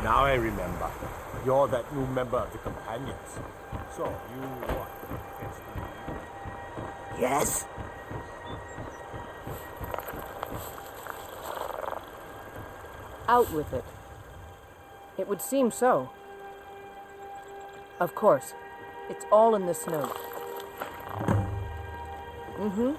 Now I remember. You're that new member of the Companions. So, you what? Yes? Out with it. It would seem so. Of course. It's all in this note. Mm-hmm.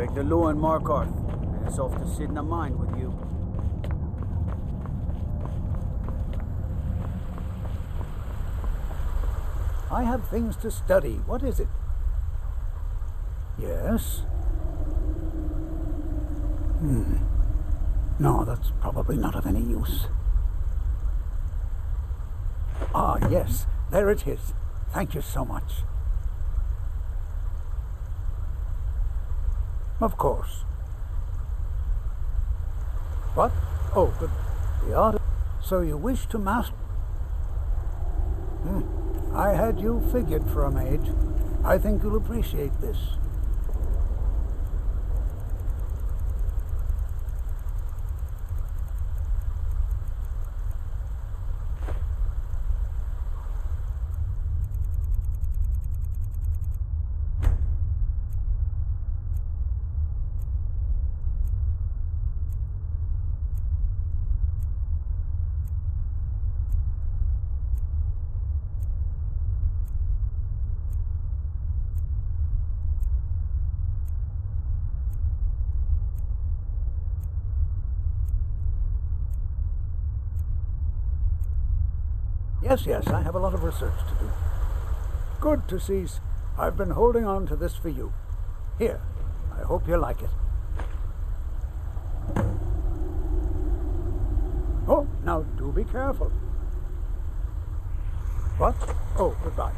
Break the law in Markarth, and it's off to sit in a mine with you. I have things to study. What is it? Yes? No, that's probably not of any use. Ah, yes. There it is. Thank you so much. Of course. What? Oh, good. The art. So you wish to master... I had you figured for a mage. I think you'll appreciate this. Yes, I have a lot of research to do. Good to see. I've been holding on to this for you. Here, I hope you like it. Oh, now do be careful. What? Oh, goodbye.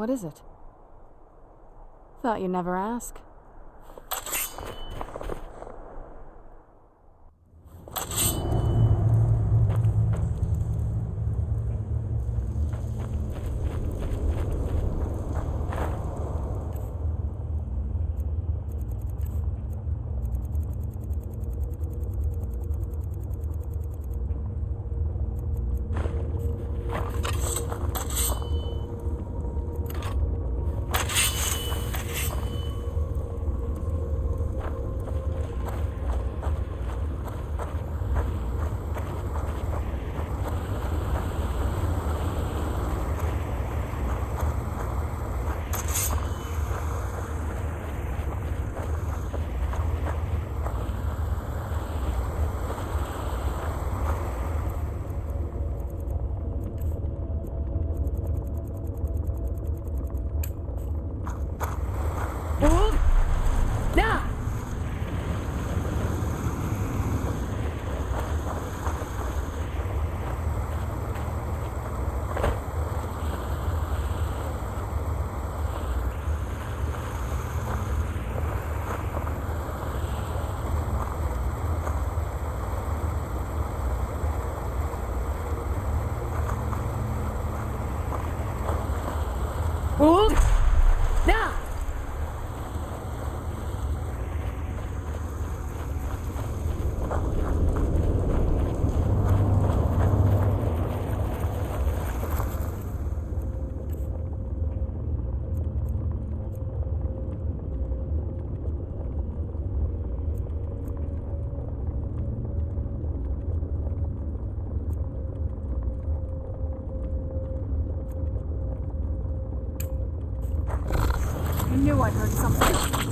What is it? Thought you'd never ask. I knew I heard something.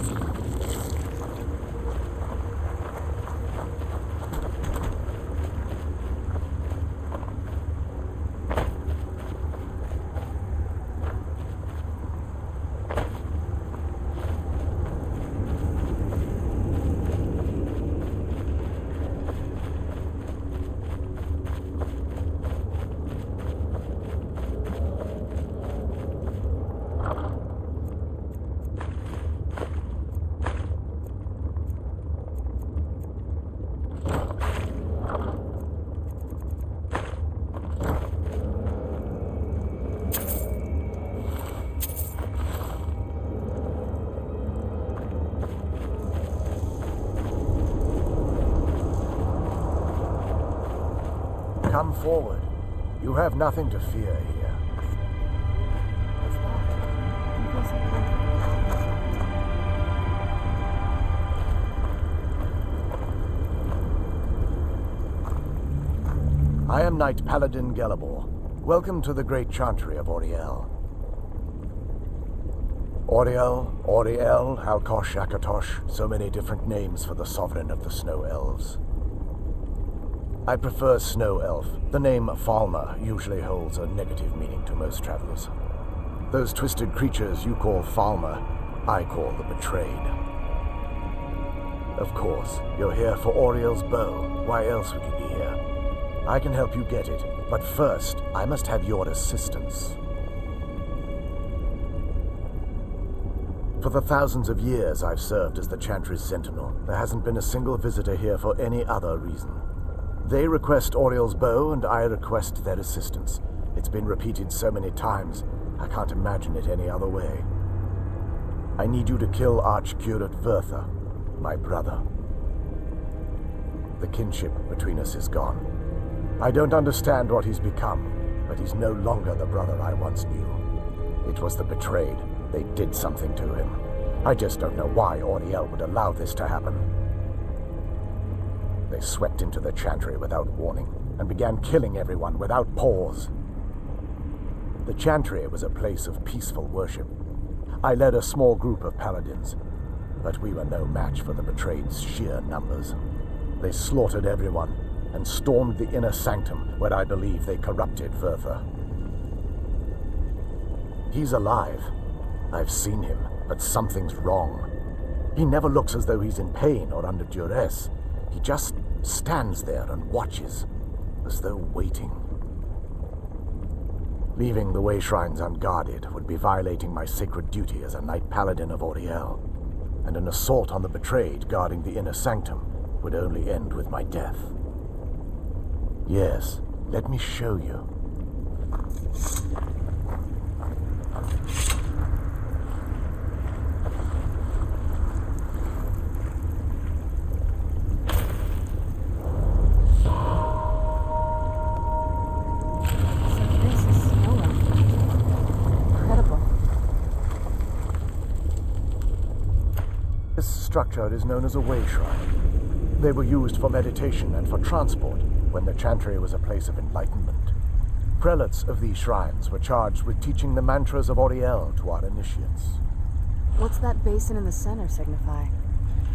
Come forward. You have nothing to fear here. I am Knight Paladin Gelabor. Welcome to the Great Chantry of Auriel. Auriel, Halkosh, Akatosh, so many different names for the sovereign of the Snow Elves. I prefer Snow Elf. The name Falmer usually holds a negative meaning to most travelers. Those twisted creatures you call Falmer, I call the Betrayed. Of course, you're here for Auriel's bow. Why else would you be here? I can help you get it, but first, I must have your assistance. For the thousands of years I've served as the Chantry's sentinel, there hasn't been a single visitor here for any other reason. They request Auriel's bow, and I request their assistance. It's been repeated so many times, I can't imagine it any other way. I need you to kill Archcurate Vertha, my brother. The kinship between us is gone. I don't understand what he's become, but he's no longer the brother I once knew. It was the Betrayed. They did something to him. I just don't know why Auriel would allow this to happen. They swept into the Chantry without warning, and began killing everyone without pause. The Chantry was a place of peaceful worship. I led a small group of paladins, but we were no match for the Betrayed's sheer numbers. They slaughtered everyone, and stormed the inner sanctum, where I believe they corrupted Vertha. He's alive. I've seen him, but something's wrong. He never looks as though he's in pain or under duress. He just stands there and watches, as though waiting. Leaving the way shrines unguarded would be violating my sacred duty as a Knight Paladin of Auriel, and an assault on the betrayed guarding the inner sanctum would only end with my death. Yes, let me show you. This structure is known as a way shrine. They were used for meditation and for transport when the Chantry was a place of enlightenment. Prelates of these shrines were charged with teaching the mantras of Auriel to our initiates. What's that basin in the center signify?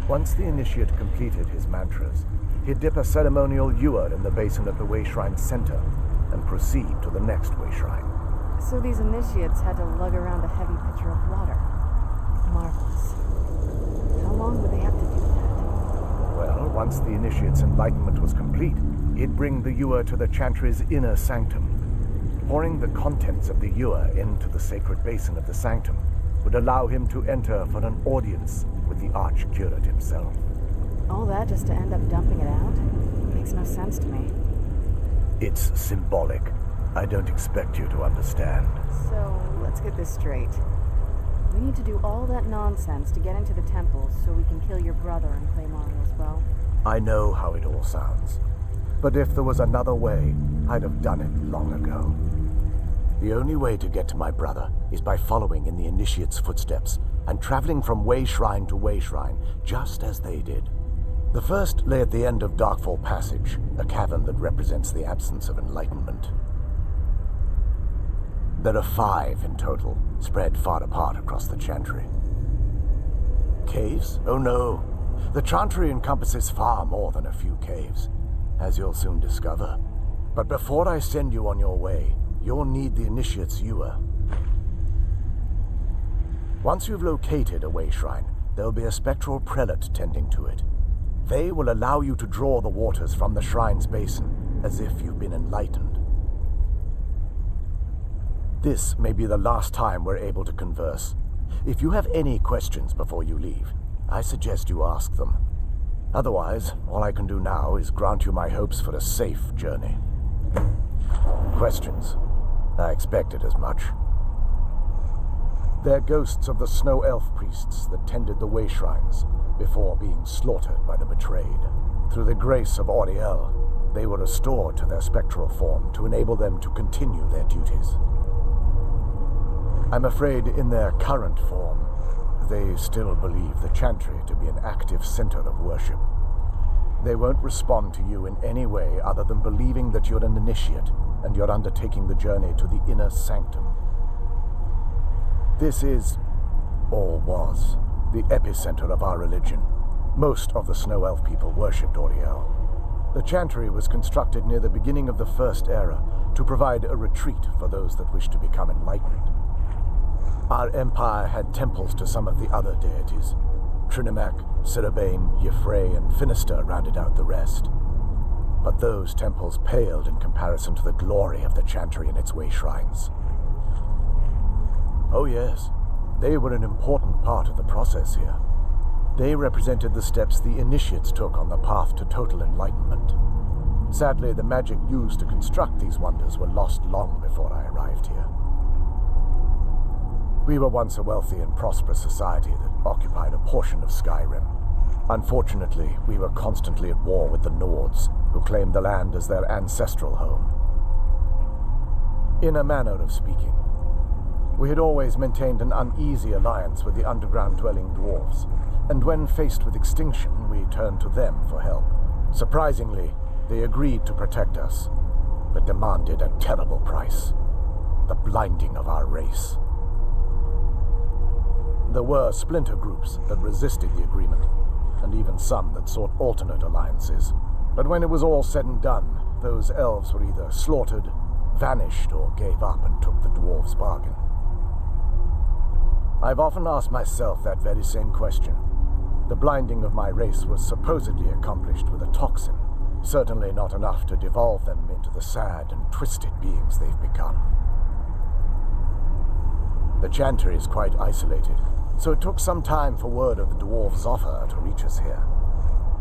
Once the initiate completed his mantras, he'd dip a ceremonial ewer in the basin of the way shrine's center and proceed to the next way shrine. So these initiates had to lug around a heavy pitcher of water. Marvelous. How long would they have to do that? Well, once the initiate's enlightenment was complete, he'd bring the ewer to the Chantry's inner sanctum. Pouring the contents of the ewer into the sacred basin of the sanctum would allow him to enter for an audience with the Archcurate himself. All that just to end up dumping it out? Makes no sense to me. It's symbolic. I don't expect you to understand. So, let's get this straight. We need to do all that nonsense to get into the temples so we can kill your brother and claim Ariel's bow. I know how it all sounds. But if there was another way, I'd have done it long ago. The only way to get to my brother is by following in the initiate's footsteps and traveling from way shrine to way shrine, just as they did. The first lay at the end of Darkfall Passage, a cavern that represents the absence of enlightenment. There are 5 in total, spread far apart across the Chantry. Caves? Oh no. The Chantry encompasses far more than a few caves, as you'll soon discover. But before I send you on your way, you'll need the initiate's ewer. Once you've located a way shrine, there'll be a spectral prelate tending to it. They will allow you to draw the waters from the shrine's basin, as if you've been enlightened. This may be the last time we're able to converse. If you have any questions before you leave, I suggest you ask them. Otherwise, all I can do now is grant you my hopes for a safe journey. Questions? I expected as much. They're ghosts of the snow elf priests that tended the way shrines before being slaughtered by the betrayed. Through the grace of Auriel, they were restored to their spectral form to enable them to continue their duties. I'm afraid in their current form, they still believe the Chantry to be an active center of worship. They won't respond to you in any way other than believing that you're an initiate and you're undertaking the journey to the inner sanctum. This is, or was, the epicenter of our religion. Most of the Snow Elf people worshipped Auriel. The Chantry was constructed near the beginning of the First Era to provide a retreat for those that wish to become enlightened. Our empire had temples to some of the other deities. Trinimac, Ciribane, Yffrey, and Finister rounded out the rest. But those temples paled in comparison to the glory of the Chantry and its way shrines. Oh yes, they were an important part of the process here. They represented the steps the initiates took on the path to total enlightenment. Sadly, the magic used to construct these wonders were lost long before I arrived here. We were once a wealthy and prosperous society that occupied a portion of Skyrim. Unfortunately, we were constantly at war with the Nords, who claimed the land as their ancestral home. In a manner of speaking, we had always maintained an uneasy alliance with the underground-dwelling dwarves, and when faced with extinction, we turned to them for help. Surprisingly, they agreed to protect us, but demanded a terrible price: the blinding of our race. There were splinter groups that resisted the agreement, and even some that sought alternate alliances. But when it was all said and done, those elves were either slaughtered, vanished, or gave up and took the dwarves' bargain. I've often asked myself that very same question. The blinding of my race was supposedly accomplished with a toxin, certainly not enough to devolve them into the sad and twisted beings they've become. The Chantry is quite isolated, so it took some time for word of the dwarves' offer to reach us here.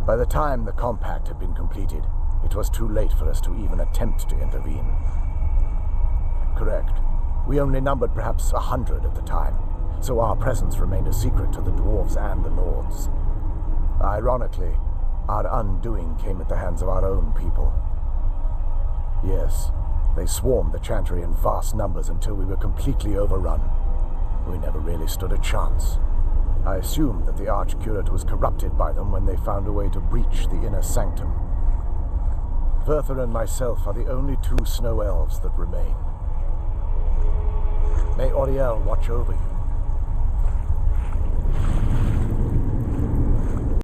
By the time the compact had been completed, it was too late for us to even attempt to intervene. Correct. We only numbered perhaps 100 at the time, so our presence remained a secret to the dwarves and the lords. Ironically, our undoing came at the hands of our own people. Yes, they swarmed the Chantry in vast numbers until we were completely overrun. We never really stood a chance. I assumed that the Archcurate was corrupted by them when they found a way to breach the inner sanctum. Verther and myself are the only two snow elves that remain. May Auriel watch over you.